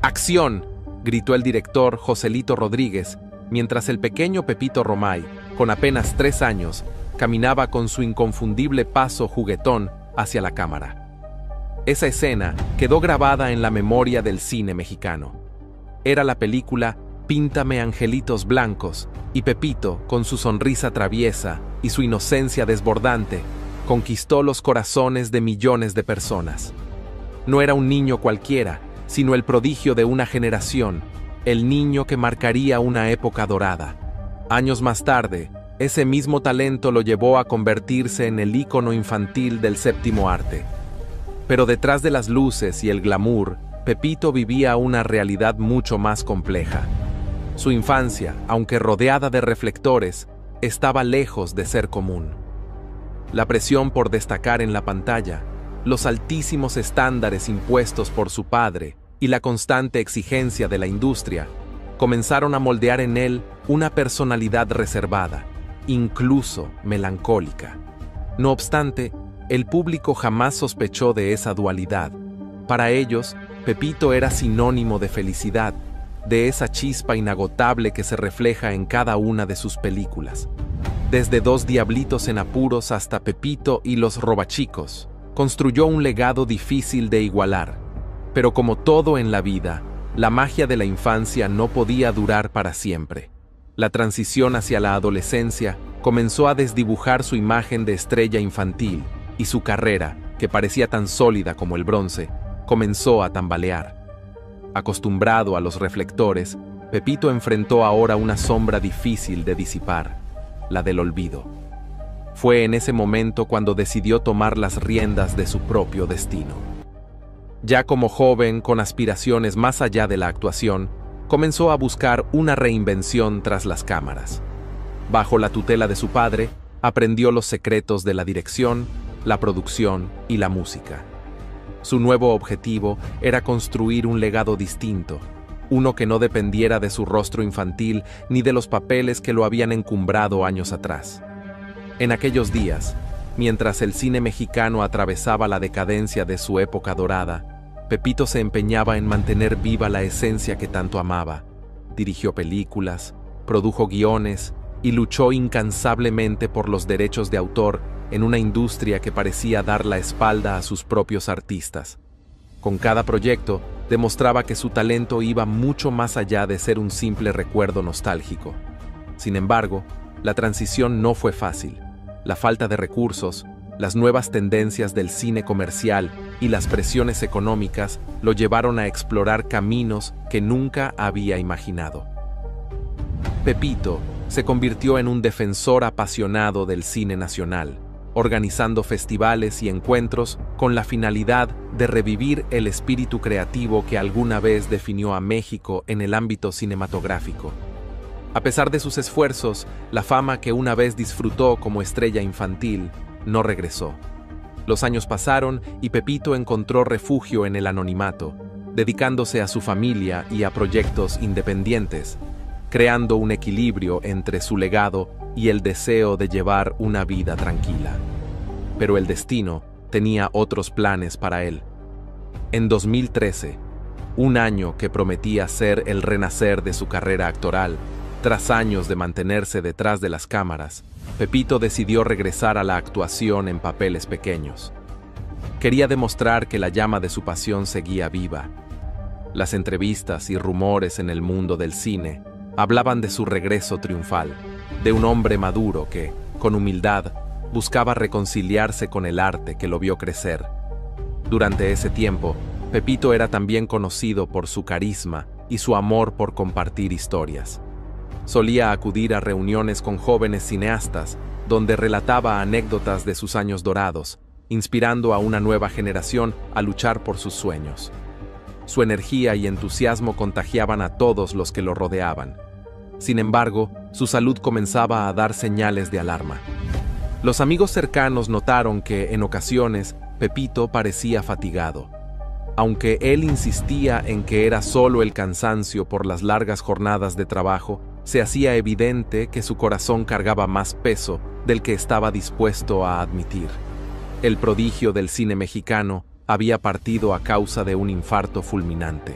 ¡Acción!, gritó el director Joselito Rodríguez, mientras el pequeño Pepito Romay, con apenas 3 años, caminaba con su inconfundible paso juguetón hacia la cámara. Esa escena quedó grabada en la memoria del cine mexicano. Era la película Píntame angelitos blancos, y Pepito, con su sonrisa traviesa y su inocencia desbordante, conquistó los corazones de millones de personas. No era un niño cualquiera, sino el prodigio de una generación, el niño que marcaría una época dorada. Años más tarde, ese mismo talento lo llevó a convertirse en el ícono infantil del séptimo arte. Pero detrás de las luces y el glamour, Pepito vivía una realidad mucho más compleja. Su infancia, aunque rodeada de reflectores, estaba lejos de ser común. La presión por destacar en la pantalla, los altísimos estándares impuestos por su padre y la constante exigencia de la industria comenzaron a moldear en él una personalidad reservada, incluso melancólica. No obstante, el público jamás sospechó de esa dualidad. Para ellos, Pepito era sinónimo de felicidad, de esa chispa inagotable que se refleja en cada una de sus películas. Desde Dos diablitos en apuros hasta Pepito y los robachicos, construyó un legado difícil de igualar. Pero como todo en la vida, la magia de la infancia no podía durar para siempre. La transición hacia la adolescencia comenzó a desdibujar su imagen de estrella infantil, y su carrera, que parecía tan sólida como el bronce, comenzó a tambalear. Acostumbrado a los reflectores, Pepito enfrentó ahora una sombra difícil de disipar, la del olvido. Fue en ese momento cuando decidió tomar las riendas de su propio destino. Ya como joven, con aspiraciones más allá de la actuación, comenzó a buscar una reinvención tras las cámaras. Bajo la tutela de su padre, aprendió los secretos de la dirección, la producción y la música. Su nuevo objetivo era construir un legado distinto, uno que no dependiera de su rostro infantil ni de los papeles que lo habían encumbrado años atrás. En aquellos días, mientras el cine mexicano atravesaba la decadencia de su época dorada, Pepito se empeñaba en mantener viva la esencia que tanto amaba. Dirigió películas, produjo guiones y luchó incansablemente por los derechos de autor en una industria que parecía dar la espalda a sus propios artistas. Con cada proyecto, demostraba que su talento iba mucho más allá de ser un simple recuerdo nostálgico. Sin embargo, la transición no fue fácil. La falta de recursos, las nuevas tendencias del cine comercial y las presiones económicas lo llevaron a explorar caminos que nunca había imaginado. Pepito se convirtió en un defensor apasionado del cine nacional, organizando festivales y encuentros con la finalidad de revivir el espíritu creativo que alguna vez definió a México en el ámbito cinematográfico. A pesar de sus esfuerzos, la fama que una vez disfrutó como estrella infantil no regresó. Los años pasaron y Pepito encontró refugio en el anonimato, dedicándose a su familia y a proyectos independientes, creando un equilibrio entre su legado y el deseo de llevar una vida tranquila. Pero el destino tenía otros planes para él. En 2013, un año que prometía ser el renacer de su carrera actoral, tras años de mantenerse detrás de las cámaras, Pepito decidió regresar a la actuación en papeles pequeños. Quería demostrar que la llama de su pasión seguía viva. Las entrevistas y rumores en el mundo del cine hablaban de su regreso triunfal, de un hombre maduro que, con humildad, buscaba reconciliarse con el arte que lo vio crecer. Durante ese tiempo, Pepito era también conocido por su carisma y su amor por compartir historias. Solía acudir a reuniones con jóvenes cineastas, donde relataba anécdotas de sus años dorados, inspirando a una nueva generación a luchar por sus sueños. Su energía y entusiasmo contagiaban a todos los que lo rodeaban. Sin embargo, su salud comenzaba a dar señales de alarma. Los amigos cercanos notaron que, en ocasiones, Pepito parecía fatigado. Aunque él insistía en que era solo el cansancio por las largas jornadas de trabajo, se hacía evidente que su corazón cargaba más peso del que estaba dispuesto a admitir. El prodigio del cine mexicano había partido a causa de un infarto fulminante.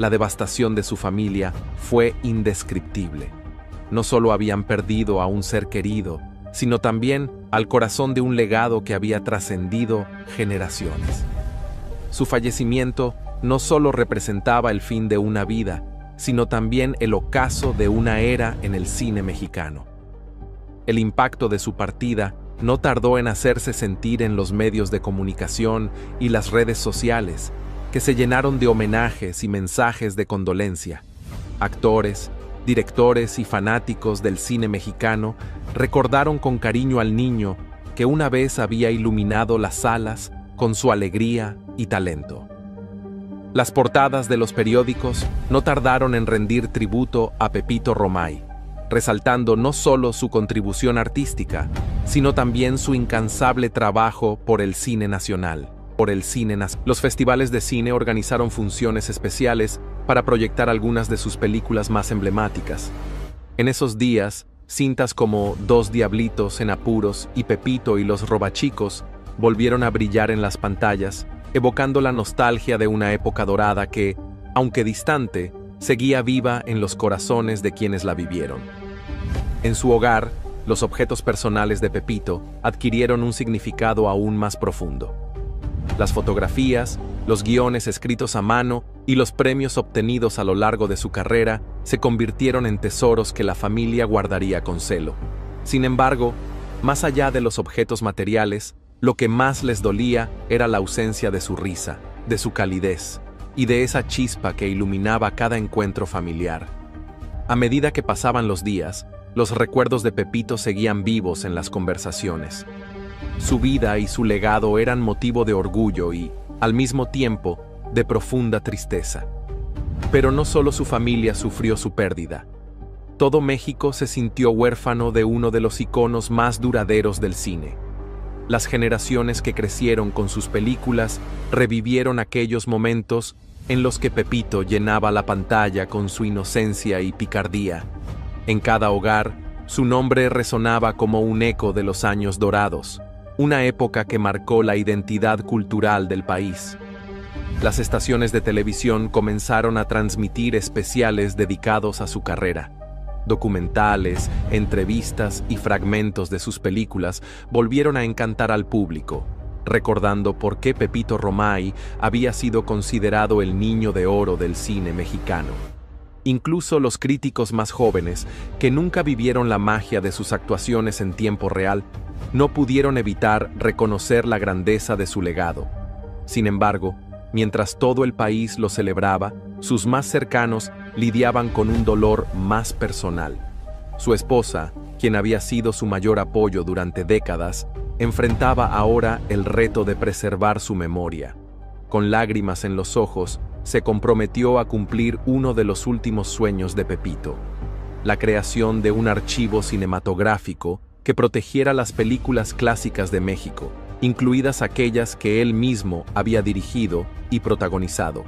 la devastación de su familia fue indescriptible. No solo habían perdido a un ser querido, sino también al corazón de un legado que había trascendido generaciones. Su fallecimiento no solo representaba el fin de una vida, sino también el ocaso de una era en el cine mexicano. El impacto de su partida no tardó en hacerse sentir en los medios de comunicación y las redes sociales, que se llenaron de homenajes y mensajes de condolencia. Actores, directores y fanáticos del cine mexicano recordaron con cariño al niño que una vez había iluminado las salas con su alegría y talento. Las portadas de los periódicos no tardaron en rendir tributo a Pepito Romay, resaltando no solo su contribución artística, sino también su incansable trabajo por el cine nacional. Los festivales de cine organizaron funciones especiales para proyectar algunas de sus películas más emblemáticas. En esos días, cintas como Dos Diablitos en Apuros y Pepito y los Robachicos volvieron a brillar en las pantallas, evocando la nostalgia de una época dorada que, aunque distante, seguía viva en los corazones de quienes la vivieron. En su hogar, los objetos personales de Pepito adquirieron un significado aún más profundo. Las fotografías, los guiones escritos a mano y los premios obtenidos a lo largo de su carrera se convirtieron en tesoros que la familia guardaría con celo. Sin embargo, más allá de los objetos materiales, lo que más les dolía era la ausencia de su risa, de su calidez y de esa chispa que iluminaba cada encuentro familiar. A medida que pasaban los días, los recuerdos de Pepito seguían vivos en las conversaciones. Su vida y su legado eran motivo de orgullo y, al mismo tiempo, de profunda tristeza. Pero no solo su familia sufrió su pérdida. Todo México se sintió huérfano de uno de los iconos más duraderos del cine. Las generaciones que crecieron con sus películas revivieron aquellos momentos en los que Pepito llenaba la pantalla con su inocencia y picardía. En cada hogar, su nombre resonaba como un eco de los años dorados, una época que marcó la identidad cultural del país. Las estaciones de televisión comenzaron a transmitir especiales dedicados a su carrera. Documentales, entrevistas y fragmentos de sus películas volvieron a encantar al público, recordando por qué Pepito Romay había sido considerado el niño de oro del cine mexicano. Incluso los críticos más jóvenes, que nunca vivieron la magia de sus actuaciones en tiempo real, no pudieron evitar reconocer la grandeza de su legado. Sin embargo, mientras todo el país lo celebraba, sus más cercanos lidiaban con un dolor más personal. Su esposa, quien había sido su mayor apoyo durante décadas, enfrentaba ahora el reto de preservar su memoria. Con lágrimas en los ojos, se comprometió a cumplir uno de los últimos sueños de Pepito: la creación de un archivo cinematográfico que protegiera las películas clásicas de México, incluidas aquellas que él mismo había dirigido y protagonizado.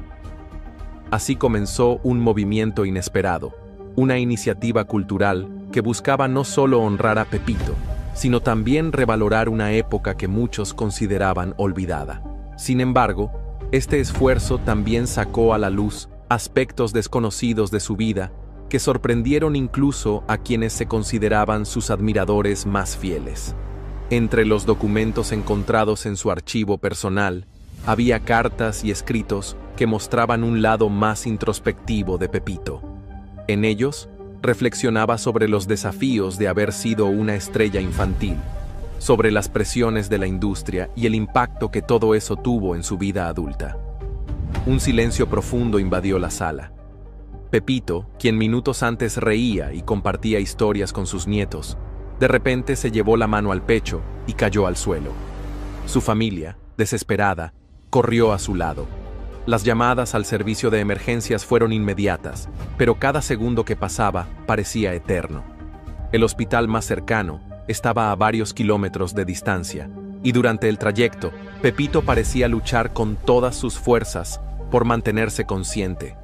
Así comenzó un movimiento inesperado, una iniciativa cultural que buscaba no solo honrar a Pepito, sino también revalorar una época que muchos consideraban olvidada. Sin embargo, este esfuerzo también sacó a la luz aspectos desconocidos de su vida que sorprendieron incluso a quienes se consideraban sus admiradores más fieles. Entre los documentos encontrados en su archivo personal, había cartas y escritos que mostraban un lado más introspectivo de Pepito. En ellos, reflexionaba sobre los desafíos de haber sido una estrella infantil, sobre las presiones de la industria y el impacto que todo eso tuvo en su vida adulta. Un silencio profundo invadió la sala. Pepito, quien minutos antes reía y compartía historias con sus nietos, de repente se llevó la mano al pecho y cayó al suelo. Su familia, desesperada, corrió a su lado. Las llamadas al servicio de emergencias fueron inmediatas, pero cada segundo que pasaba parecía eterno. El hospital más cercano estaba a varios kilómetros de distancia, y durante el trayecto, Pepito parecía luchar con todas sus fuerzas por mantenerse consciente.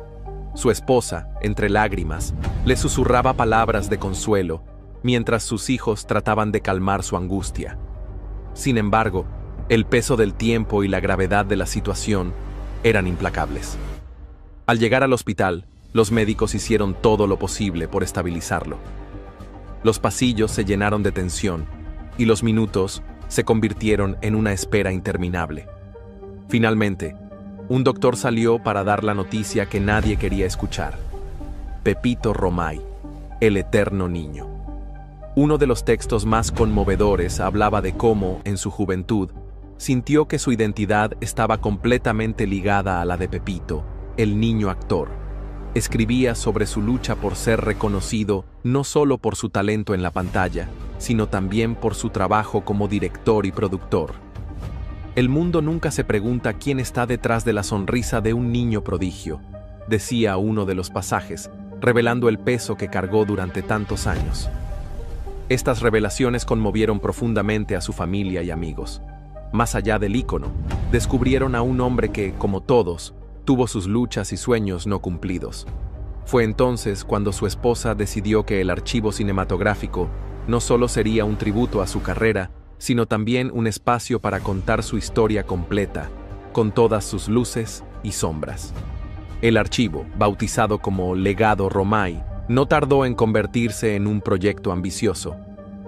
Su esposa, entre lágrimas, le susurraba palabras de consuelo, mientras sus hijos trataban de calmar su angustia. Sin embargo, el peso del tiempo y la gravedad de la situación eran implacables. Al llegar al hospital, los médicos hicieron todo lo posible por estabilizarlo. Los pasillos se llenaron de tensión y los minutos se convirtieron en una espera interminable. Finalmente, un doctor salió para dar la noticia que nadie quería escuchar. Pepito Romay, el eterno niño. Uno de los textos más conmovedores hablaba de cómo, en su juventud, sintió que su identidad estaba completamente ligada a la de Pepito, el niño actor. Escribía sobre su lucha por ser reconocido no solo por su talento en la pantalla, sino también por su trabajo como director y productor. El mundo nunca se pregunta quién está detrás de la sonrisa de un niño prodigio, decía uno de los pasajes, revelando el peso que cargó durante tantos años. Estas revelaciones conmovieron profundamente a su familia y amigos. Más allá del ícono, descubrieron a un hombre que, como todos, tuvo sus luchas y sueños no cumplidos. Fue entonces cuando su esposa decidió que el archivo cinematográfico no solo sería un tributo a su carrera, sino también un espacio para contar su historia completa, con todas sus luces y sombras. El archivo, bautizado como Legado Romay, no tardó en convertirse en un proyecto ambicioso.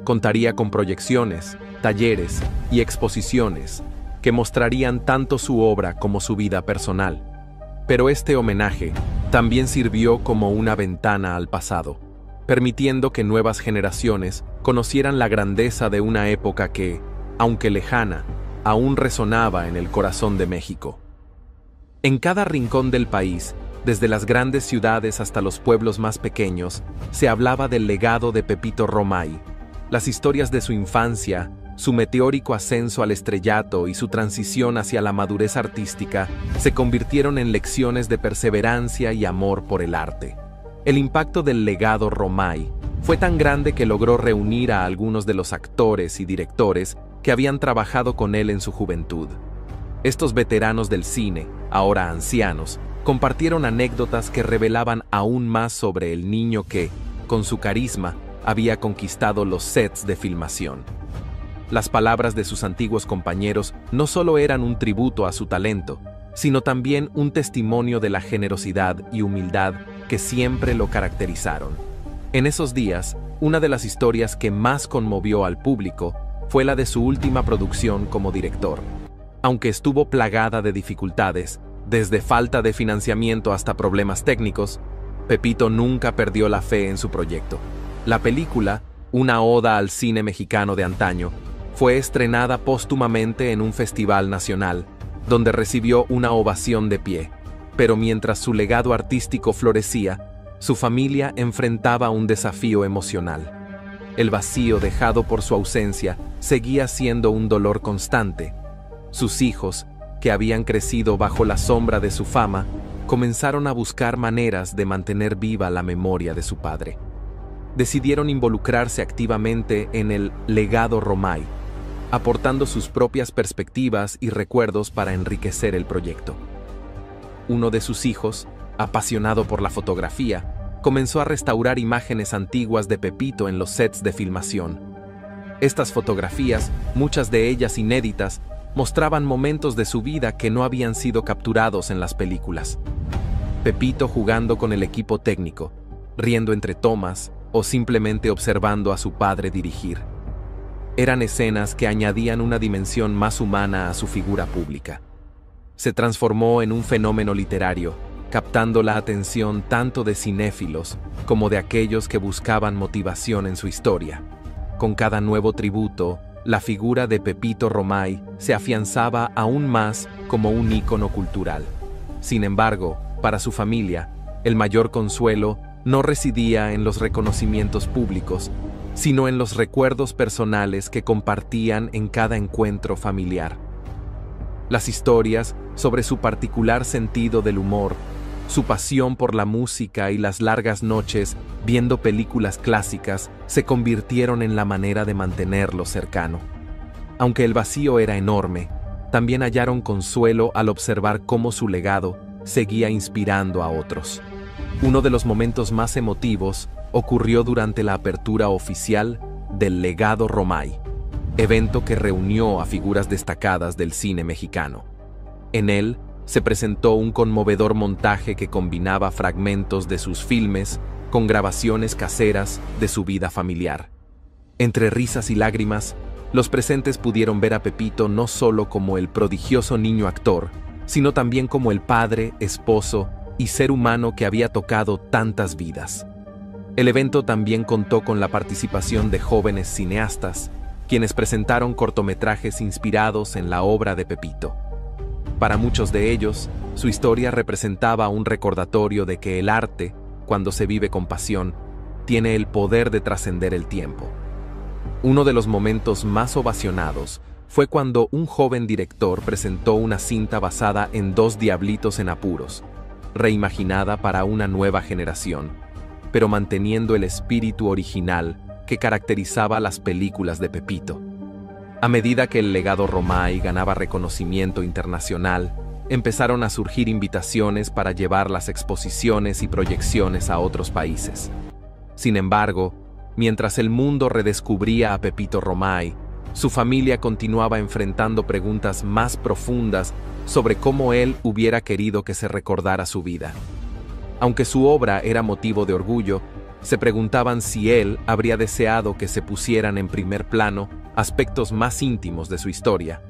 Contaría con proyecciones, talleres y exposiciones que mostrarían tanto su obra como su vida personal. Pero este homenaje también sirvió como una ventana al pasado, permitiendo que nuevas generaciones conocieran la grandeza de una época que, aunque lejana, aún resonaba en el corazón de México. En cada rincón del país, desde las grandes ciudades hasta los pueblos más pequeños, se hablaba del legado de Pepito Romay, las historias de su infancia, su meteórico ascenso al estrellato y su transición hacia la madurez artística se convirtieron en lecciones de perseverancia y amor por el arte. El impacto del legado Romay fue tan grande que logró reunir a algunos de los actores y directores que habían trabajado con él en su juventud. Estos veteranos del cine, ahora ancianos, compartieron anécdotas que revelaban aún más sobre el niño que, con su carisma, había conquistado los sets de filmación. Las palabras de sus antiguos compañeros no solo eran un tributo a su talento, sino también un testimonio de la generosidad y humildad que siempre lo caracterizaron. En esos días, una de las historias que más conmovió al público fue la de su última producción como director. Aunque estuvo plagada de dificultades, desde falta de financiamiento hasta problemas técnicos, Pepito nunca perdió la fe en su proyecto. La película, una oda al cine mexicano de antaño, fue estrenada póstumamente en un festival nacional, donde recibió una ovación de pie. Pero mientras su legado artístico florecía, su familia enfrentaba un desafío emocional. El vacío dejado por su ausencia seguía siendo un dolor constante. Sus hijos, que habían crecido bajo la sombra de su fama, comenzaron a buscar maneras de mantener viva la memoria de su padre. Decidieron involucrarse activamente en el legado Romay, aportando sus propias perspectivas y recuerdos para enriquecer el proyecto. Uno de sus hijos, apasionado por la fotografía, comenzó a restaurar imágenes antiguas de Pepito en los sets de filmación. Estas fotografías, muchas de ellas inéditas, mostraban momentos de su vida que no habían sido capturados en las películas. Pepito jugando con el equipo técnico, riendo entre tomas o simplemente observando a su padre dirigir. Eran escenas que añadían una dimensión más humana a su figura pública. Se transformó en un fenómeno literario, captando la atención tanto de cinéfilos como de aquellos que buscaban motivación en su historia. Con cada nuevo tributo, la figura de Pepito Romay se afianzaba aún más como un ícono cultural. Sin embargo, para su familia, el mayor consuelo no residía en los reconocimientos públicos, sino en los recuerdos personales que compartían en cada encuentro familiar. Las historias sobre su particular sentido del humor, su pasión por la música y las largas noches viendo películas clásicas se convirtieron en la manera de mantenerlo cercano. Aunque el vacío era enorme, también hallaron consuelo al observar cómo su legado seguía inspirando a otros. Uno de los momentos más emotivos ocurrió durante la apertura oficial del Legado Romay, evento que reunió a figuras destacadas del cine mexicano. En él se presentó un conmovedor montaje que combinaba fragmentos de sus filmes con grabaciones caseras de su vida familiar. Entre risas y lágrimas, los presentes pudieron ver a Pepito no solo como el prodigioso niño actor, sino también como el padre, esposo y ser humano que había tocado tantas vidas. El evento también contó con la participación de jóvenes cineastas, quienes presentaron cortometrajes inspirados en la obra de Pepito. Para muchos de ellos, su historia representaba un recordatorio de que el arte, cuando se vive con pasión, tiene el poder de trascender el tiempo. Uno de los momentos más ovacionados fue cuando un joven director presentó una cinta basada en Dos diablitos en apuros, reimaginada para una nueva generación, pero manteniendo el espíritu original que caracterizaba las películas de Pepito. A medida que el legado Romay ganaba reconocimiento internacional, empezaron a surgir invitaciones para llevar las exposiciones y proyecciones a otros países. Sin embargo, mientras el mundo redescubría a Pepito Romay, su familia continuaba enfrentando preguntas más profundas sobre cómo él hubiera querido que se recordara su vida. Aunque su obra era motivo de orgullo, se preguntaban si él habría deseado que se pusieran en primer plano aspectos más íntimos de su historia.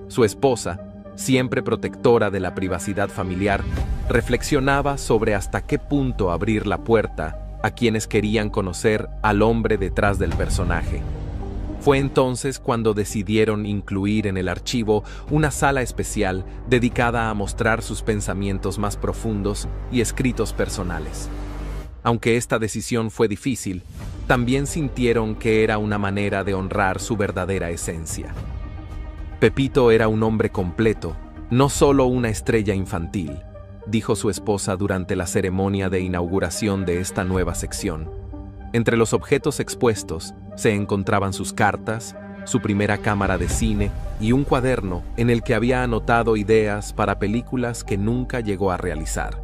Su esposa, siempre protectora de la privacidad familiar, reflexionaba sobre hasta qué punto abrir la puerta a quienes querían conocer al hombre detrás del personaje. Fue entonces cuando decidieron incluir en el archivo una sala especial dedicada a mostrar sus pensamientos más profundos y escritos personales. Aunque esta decisión fue difícil, también sintieron que era una manera de honrar su verdadera esencia. Pepito era un hombre completo, no solo una estrella infantil, dijo su esposa durante la ceremonia de inauguración de esta nueva sección. Entre los objetos expuestos se encontraban sus cartas, su primera cámara de cine y un cuaderno en el que había anotado ideas para películas que nunca llegó a realizar.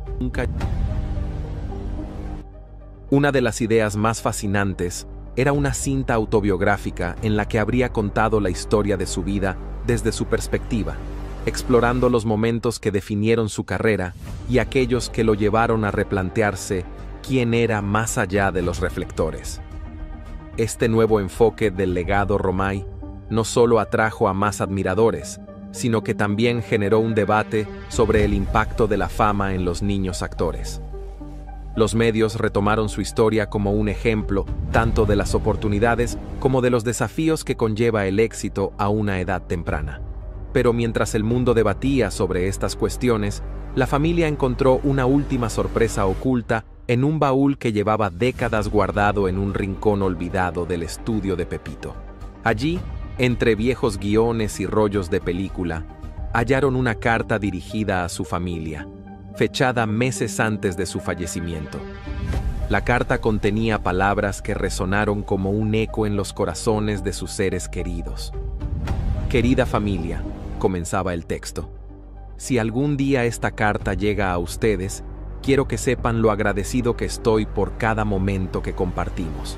Una de las ideas más fascinantes era una cinta autobiográfica en la que habría contado la historia de su vida desde su perspectiva, explorando los momentos que definieron su carrera y aquellos que lo llevaron a replantearse quién era más allá de los reflectores. Este nuevo enfoque del legado Romay no solo atrajo a más admiradores, sino que también generó un debate sobre el impacto de la fama en los niños actores. Los medios retomaron su historia como un ejemplo tanto de las oportunidades como de los desafíos que conlleva el éxito a una edad temprana. Pero mientras el mundo debatía sobre estas cuestiones, la familia encontró una última sorpresa oculta en un baúl que llevaba décadas guardado en un rincón olvidado del estudio de Pepito. Allí, entre viejos guiones y rollos de película, hallaron una carta dirigida a su familia, fechada meses antes de su fallecimiento. La carta contenía palabras que resonaron como un eco en los corazones de sus seres queridos. «Querida familia», comenzaba el texto, «si algún día esta carta llega a ustedes, quiero que sepan lo agradecido que estoy por cada momento que compartimos.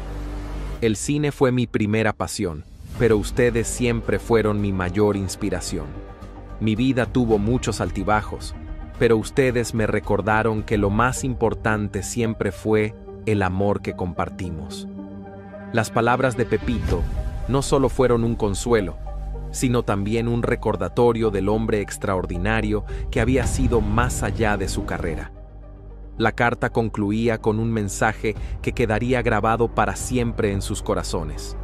El cine fue mi primera pasión, pero ustedes siempre fueron mi mayor inspiración. Mi vida tuvo muchos altibajos, pero ustedes me recordaron que lo más importante siempre fue el amor que compartimos». Las palabras de Pepito no solo fueron un consuelo, sino también un recordatorio del hombre extraordinario que había sido más allá de su carrera. La carta concluía con un mensaje que quedaría grabado para siempre en sus corazones.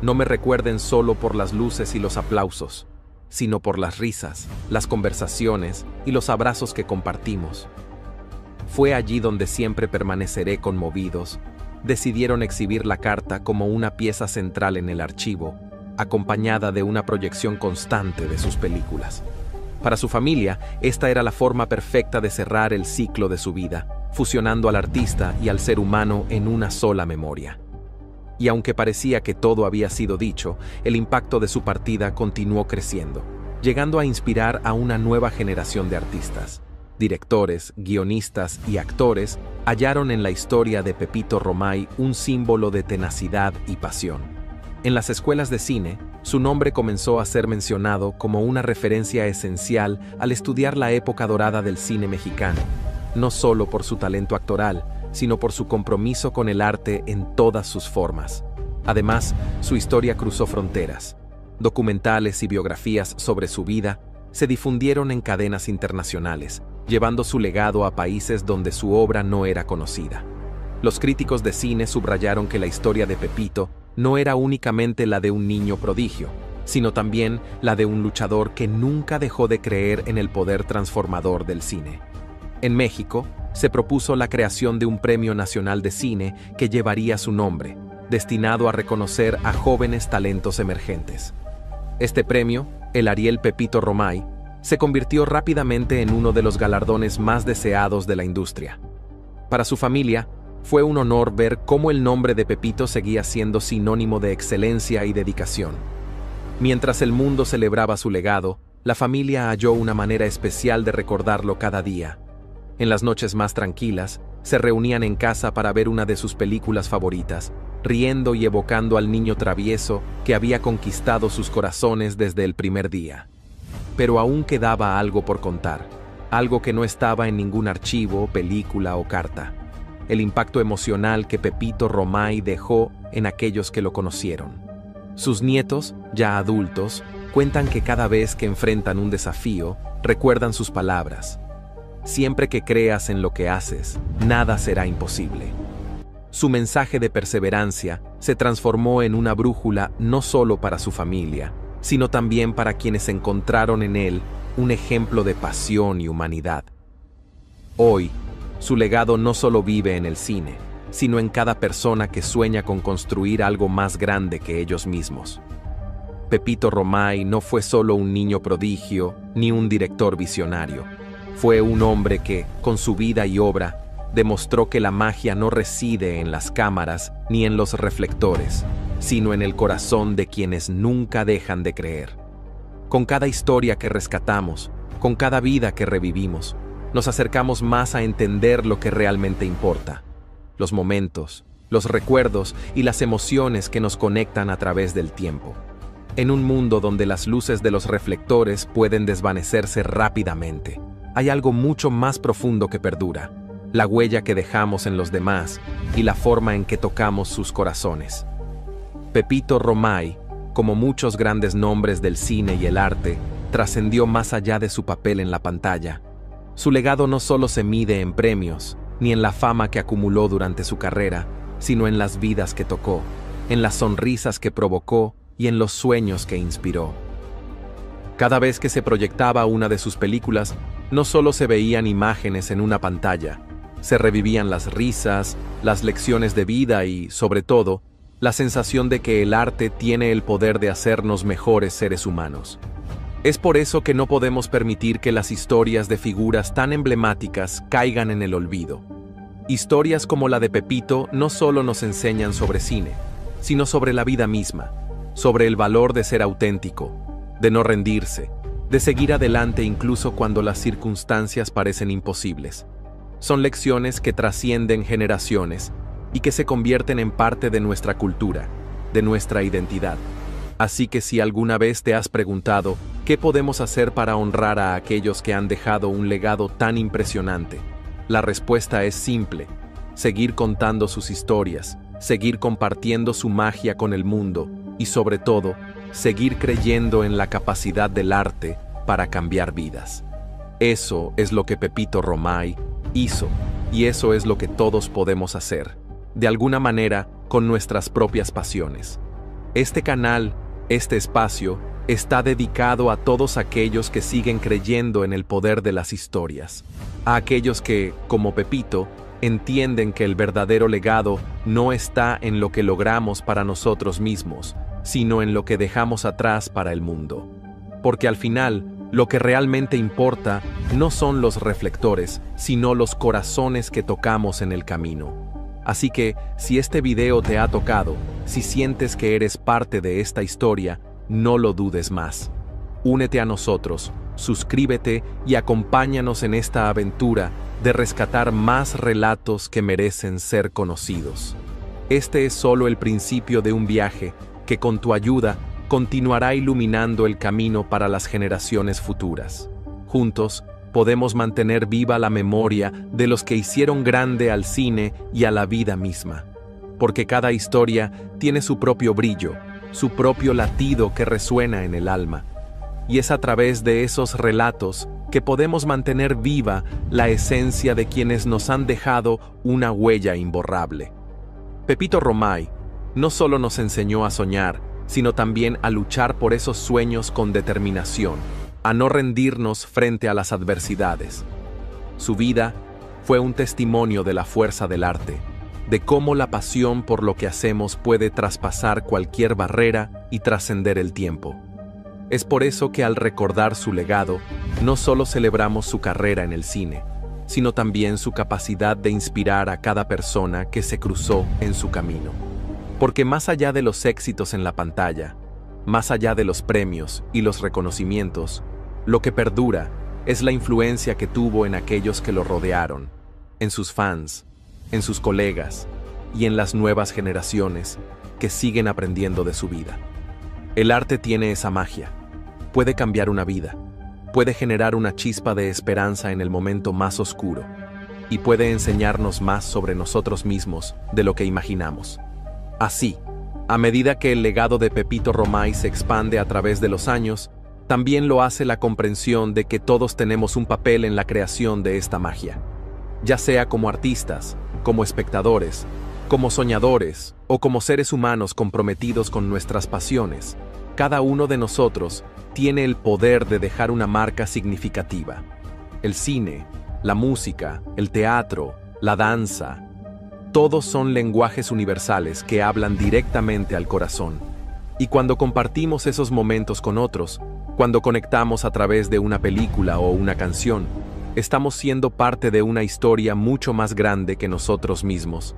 «No me recuerden solo por las luces y los aplausos, sino por las risas, las conversaciones y los abrazos que compartimos. Fue allí donde siempre permaneceré conmovidos». Decidieron exhibir la carta como una pieza central en el archivo, acompañada de una proyección constante de sus películas. Para su familia, esta era la forma perfecta de cerrar el ciclo de su vida, fusionando al artista y al ser humano en una sola memoria. Y aunque parecía que todo había sido dicho, el impacto de su partida continuó creciendo, llegando a inspirar a una nueva generación de artistas. Directores, guionistas y actores hallaron en la historia de Pepito Romay un símbolo de tenacidad y pasión. En las escuelas de cine, su nombre comenzó a ser mencionado como una referencia esencial al estudiar la época dorada del cine mexicano, no solo por su talento actoral, sino por su compromiso con el arte en todas sus formas. Además, su historia cruzó fronteras. Documentales y biografías sobre su vida se difundieron en cadenas internacionales, llevando su legado a países donde su obra no era conocida. Los críticos de cine subrayaron que la historia de Pepito no era únicamente la de un niño prodigio, sino también la de un luchador que nunca dejó de creer en el poder transformador del cine. En México, se propuso la creación de un Premio Nacional de Cine que llevaría su nombre, destinado a reconocer a jóvenes talentos emergentes. Este premio, el Ariel Pepito Romay, se convirtió rápidamente en uno de los galardones más deseados de la industria. Para su familia, fue un honor ver cómo el nombre de Pepito seguía siendo sinónimo de excelencia y dedicación. Mientras el mundo celebraba su legado, la familia halló una manera especial de recordarlo cada día. En las noches más tranquilas, se reunían en casa para ver una de sus películas favoritas, riendo y evocando al niño travieso que había conquistado sus corazones desde el primer día. Pero aún quedaba algo por contar, algo que no estaba en ningún archivo, película o carta. El impacto emocional que Pepito Romay dejó en aquellos que lo conocieron. Sus nietos, ya adultos, cuentan que cada vez que enfrentan un desafío, recuerdan sus palabras. Siempre que creas en lo que haces, nada será imposible. Su mensaje de perseverancia se transformó en una brújula no solo para su familia, sino también para quienes encontraron en él un ejemplo de pasión y humanidad. Hoy, su legado no solo vive en el cine, sino en cada persona que sueña con construir algo más grande que ellos mismos. Pepito Romay no fue solo un niño prodigio ni un director visionario. Fue un hombre que, con su vida y obra, demostró que la magia no reside en las cámaras ni en los reflectores, sino en el corazón de quienes nunca dejan de creer. Con cada historia que rescatamos, con cada vida que revivimos, nos acercamos más a entender lo que realmente importa: los momentos, los recuerdos y las emociones que nos conectan a través del tiempo. En un mundo donde las luces de los reflectores pueden desvanecerse rápidamente, hay algo mucho más profundo que perdura: la huella que dejamos en los demás y la forma en que tocamos sus corazones. Pepito Romay, como muchos grandes nombres del cine y el arte, trascendió más allá de su papel en la pantalla. Su legado no solo se mide en premios, ni en la fama que acumuló durante su carrera, sino en las vidas que tocó, en las sonrisas que provocó y en los sueños que inspiró. Cada vez que se proyectaba una de sus películas, no solo se veían imágenes en una pantalla, se revivían las risas, las lecciones de vida y, sobre todo, la sensación de que el arte tiene el poder de hacernos mejores seres humanos. Es por eso que no podemos permitir que las historias de figuras tan emblemáticas caigan en el olvido. Historias como la de Pepito no solo nos enseñan sobre cine, sino sobre la vida misma, sobre el valor de ser auténtico, de no rendirse, de seguir adelante incluso cuando las circunstancias parecen imposibles. Son lecciones que trascienden generaciones y que se convierten en parte de nuestra cultura, de nuestra identidad. Así que si alguna vez te has preguntado ¿qué podemos hacer para honrar a aquellos que han dejado un legado tan impresionante? La respuesta es simple: seguir contando sus historias, seguir compartiendo su magia con el mundo y, sobre todo, seguir creyendo en la capacidad del arte para cambiar vidas. Eso es lo que Pepito Romay hizo, y eso es lo que todos podemos hacer, de alguna manera, con nuestras propias pasiones. Este canal, este espacio, está dedicado a todos aquellos que siguen creyendo en el poder de las historias, a aquellos que, como Pepito, entienden que el verdadero legado no está en lo que logramos para nosotros mismos, sino en lo que dejamos atrás para el mundo. Porque al final, lo que realmente importa no son los reflectores, sino los corazones que tocamos en el camino. Así que, si este video te ha tocado, si sientes que eres parte de esta historia, no lo dudes más. Únete a nosotros, suscríbete y acompáñanos en esta aventura de rescatar más relatos que merecen ser conocidos. Este es solo el principio de un viaje que, con tu ayuda, continuará iluminando el camino para las generaciones futuras. Juntos, podemos mantener viva la memoria de los que hicieron grande al cine y a la vida misma. Porque cada historia tiene su propio brillo, su propio latido que resuena en el alma. Y es a través de esos relatos que podemos mantener viva la esencia de quienes nos han dejado una huella imborrable. Pepito Romay no solo nos enseñó a soñar, sino también a luchar por esos sueños con determinación, a no rendirnos frente a las adversidades. Su vida fue un testimonio de la fuerza del arte, de cómo la pasión por lo que hacemos puede traspasar cualquier barrera y trascender el tiempo. Es por eso que al recordar su legado, no solo celebramos su carrera en el cine, sino también su capacidad de inspirar a cada persona que se cruzó en su camino. Porque más allá de los éxitos en la pantalla, más allá de los premios y los reconocimientos, lo que perdura es la influencia que tuvo en aquellos que lo rodearon, en sus fans, en sus colegas y en las nuevas generaciones que siguen aprendiendo de su vida. El arte tiene esa magia. Puede cambiar una vida, puede generar una chispa de esperanza en el momento más oscuro y puede enseñarnos más sobre nosotros mismos de lo que imaginamos. Así, a medida que el legado de Pepito Romay se expande a través de los años, también lo hace la comprensión de que todos tenemos un papel en la creación de esta magia, ya sea como artistas, como espectadores, como soñadores o como seres humanos comprometidos con nuestras pasiones. Cada uno de nosotros tiene el poder de dejar una marca significativa. El cine, la música, el teatro, la danza, todos son lenguajes universales que hablan directamente al corazón. Y cuando compartimos esos momentos con otros, cuando conectamos a través de una película o una canción, estamos siendo parte de una historia mucho más grande que nosotros mismos.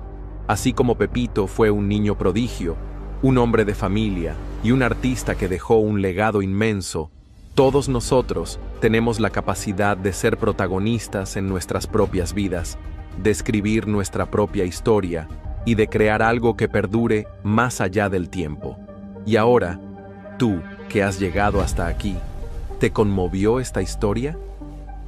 Así como Pepito fue un niño prodigio, un hombre de familia y un artista que dejó un legado inmenso, todos nosotros tenemos la capacidad de ser protagonistas en nuestras propias vidas, de escribir nuestra propia historia y de crear algo que perdure más allá del tiempo. Y ahora, tú, que has llegado hasta aquí, ¿te conmovió esta historia?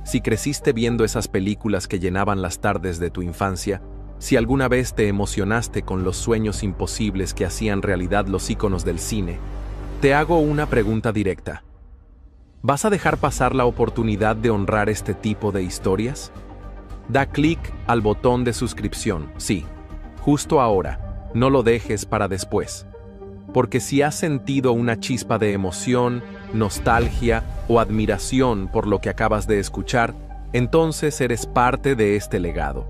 Si creciste viendo esas películas que llenaban las tardes de tu infancia, si alguna vez te emocionaste con los sueños imposibles que hacían realidad los íconos del cine, te hago una pregunta directa. ¿Vas a dejar pasar la oportunidad de honrar este tipo de historias? Da clic al botón de suscripción, sí, justo ahora, no lo dejes para después. Porque si has sentido una chispa de emoción, nostalgia o admiración por lo que acabas de escuchar, entonces eres parte de este legado.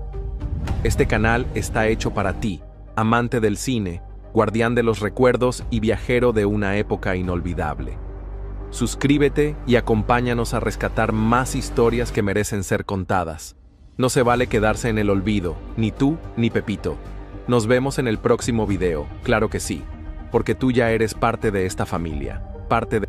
Este canal está hecho para ti, amante del cine, guardián de los recuerdos y viajero de una época inolvidable. Suscríbete y acompáñanos a rescatar más historias que merecen ser contadas. No se vale quedarse en el olvido, ni tú ni Pepito. Nos vemos en el próximo video, claro que sí, porque tú ya eres parte de esta familia, parte de